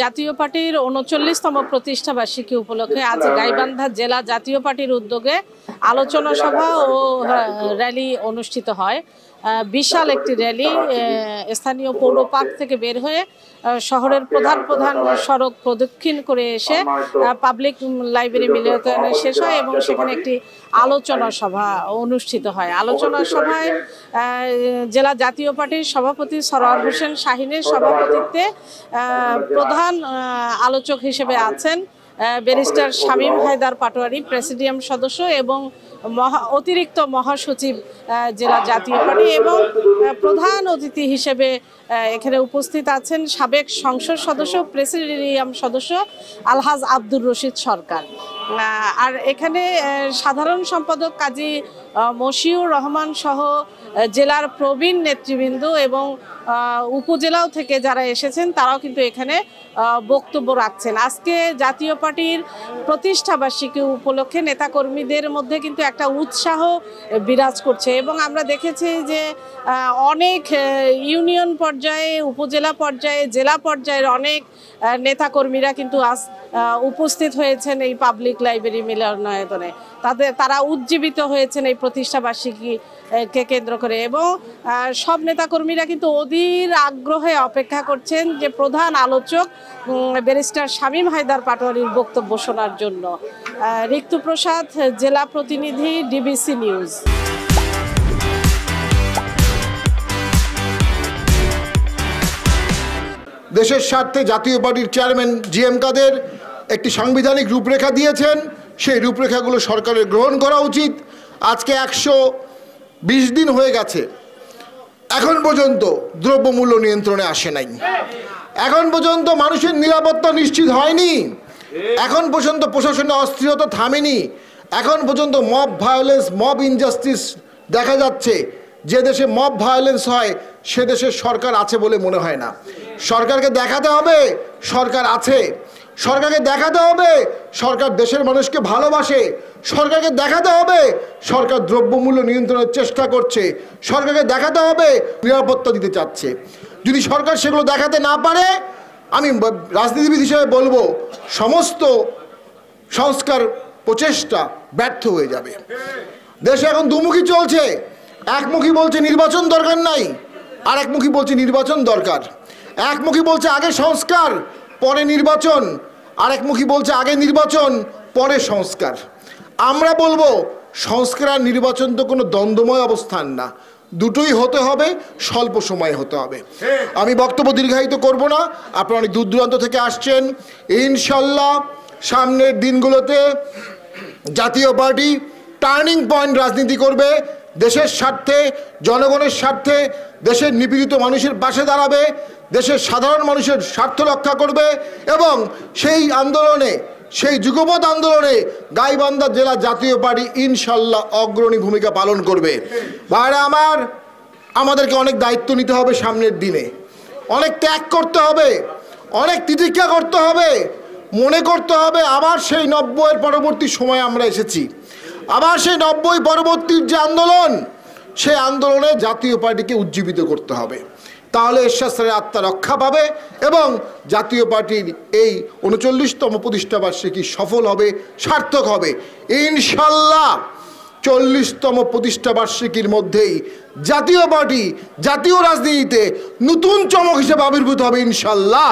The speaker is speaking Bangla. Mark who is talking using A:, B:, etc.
A: জাতীয় পার্টির ৩৯তম প্রতিষ্ঠা বার্ষিকী উপলক্ষে আজ গাইবান্ধা জেলা জাতীয় পার্টির উদ্যোগে আলোচনা সভা ও র্যালি অনুষ্ঠিত হয়। বিশাল একটি র্যালি স্থানীয় পৌর পার্ক থেকে বের হয়ে শহরের প্রধান সড়ক প্রদক্ষিণ করে এসে পাবলিক লাইব্রেরি মিলনায়তনে শেষ হয় এবং সেখানে একটি আলোচনা সভা অনুষ্ঠিত হয়। আলোচনা সভায় জেলা জাতীয় পার্টির সভাপতি সরোয়ার হোসেন শাহিনের সভাপতিত্বে প্রধান আলোচক হিসেবে আছেন ব্যারিস্টার শামীম হায়দার পাটোয়ারি, প্রেসিডিয়াম সদস্য এবং অতিরিক্ত মহাসচিব জেলা জাতীয় পার্টি, এবং প্রধান অতিথি হিসেবে এখানে উপস্থিত আছেন সাবেক সংসদ সদস্য প্রেসিডিয়াম সদস্য আলহাজ আব্দুর রশিদ সরকার। আর এখানে সাধারণ সম্পাদক কাজী মশিউর রহমান সহ জেলার প্রবীণ নেতৃবৃন্দ এবং উপজেলাও থেকে যারা এসেছেন তারাও কিন্তু এখানে বক্তব্য রাখছেন। আজকে জাতীয় পার্টির প্রতিষ্ঠা বার্ষিকী উপলক্ষে নেতাকর্মীদের মধ্যে কিন্তু একটা উৎসাহ বিরাজ করছে এবং আমরা দেখেছি যে অনেক ইউনিয়ন পর্যায়ে, উপজেলা পর্যায়ে, জেলা পর্যায়ের অনেক নেতাকর্মীরা কিন্তু আজ উপস্থিত হয়েছেন এই পাবলিক লাইব্রেরি মিলনায়তনে। তারা উজ্জীবিত হয়েছেন এই প্রতিষ্ঠা বার্ষিকীকে কেন্দ্র করে এবং সব নেতাকর্মীরা কিন্তু অধীর আগ্রহে অপেক্ষা করছেন যে প্রধান আলোচক ব্যারিস্টার শামীম হায়দার পাটোয়ারির বক্তব্য শোনার জন্য। ঋতু প্রসাদ, জেলা প্রতিনিধি, ডিবিসি নিউজ।
B: দেশের স্বার্থে জাতীয় পার্টির চেয়ারম্যান জিএম কাদের একটি সাংবিধানিক রূপরেখা দিয়েছেন, সেই রূপরেখাগুলো সরকারের গ্রহণ করা উচিত। আজকে 120 দিন হয়ে গেছে, এখন পর্যন্ত দ্রব্যমূল্য নিয়ন্ত্রণে আসে নাই, এখন পর্যন্ত মানুষের নিরাপত্তা নিশ্চিত হয়নি, এখন পর্যন্ত প্রশাসনের অস্থিরতা থামেনি, এখন পর্যন্ত মব ভায়োলেন্স, মব ইনজাস্টিস দেখা যাচ্ছে। যে দেশে মব ভায়োলেন্স হয় সে দেশের সরকার আছে বলে মনে হয় না। সরকারকে দেখাতে হবে সরকার আছে, সরকারকে দেখাতে হবে সরকার দেশের মানুষকে ভালোবাসে, সরকারকে দেখাতে হবে সরকার দ্রব্যমূল্য নিয়ন্ত্রণের চেষ্টা করছে, সরকারকে দেখাতে হবে নিরাপত্তা দিতে চাচ্ছে। যদি সরকার সেগুলো দেখাতে না পারে, আমি রাজনীতিবিদ হিসেবে বলবো সমস্ত সংস্কার প্রচেষ্টা ব্যর্থ হয়ে যাবে। দেশে এখন দুমুখী চলছে, একমুখী বলছে নির্বাচন দরকার নাই, আর একমুখী বলছে নির্বাচন দরকার। একমুখী বলছে আগে সংস্কার পরে নির্বাচন, আর একমুখী বলছে আগে নির্বাচন পরে সংস্কার। আমরা বলবো সংস্কার আর নির্বাচন তো কোনো দ্বন্দ্বময় অবস্থান না, দুটোই হতে হবে, স্বল্প সময়ে হতে হবে। আমি বক্তব্য দীর্ঘায়িত করব না, আপনারা অনেক দূর দূরান্ত থেকে আসছেন। ইনশাল্লাহ সামনের দিনগুলোতে জাতীয় পার্টি টার্নিং পয়েন্ট রাজনীতি করবে, দেশের স্বার্থে, জনগণের স্বার্থে, দেশের নিপীড়িত মানুষের পাশে দাঁড়াবে, দেশের সাধারণ মানুষের স্বার্থ রক্ষা করবে এবং সেই আন্দোলনে, সেই যুগপৎ আন্দোলনে গাইবান্ধা জেলা জাতীয় পার্টি ইনশাল্লাহ অগ্রণী ভূমিকা পালন করবে। ভাইরা আমার, আমাদেরকে অনেক দায়িত্ব নিতে হবে, সামনের দিনে অনেক ত্যাগ করতে হবে, অনেক তিতিক্ষা করতে হবে, মনে করতে হবে আবার সেই 90-এর পরবর্তী সময়ে আমরা এসেছি, আবার সেই 90 পরবর্তীর যে আন্দোলন, সেই আন্দোলনে জাতীয় পার্টিকে উজ্জীবিত করতে হবে। তাহলে এরশাদ স্যারের আত্মা রক্ষা পাবে এবং জাতীয় পার্টির এই 39তম প্রতিষ্ঠা বার্ষিকী সফল হবে, সার্থক হবে ইনশাল্লাহ। 40তম প্রতিষ্ঠা বার্ষিকীর মধ্যেই জাতীয় পার্টি জাতীয় রাজনীতিতে নতুন চমক হিসেবে আবির্ভূত হবে ইনশাল্লাহ।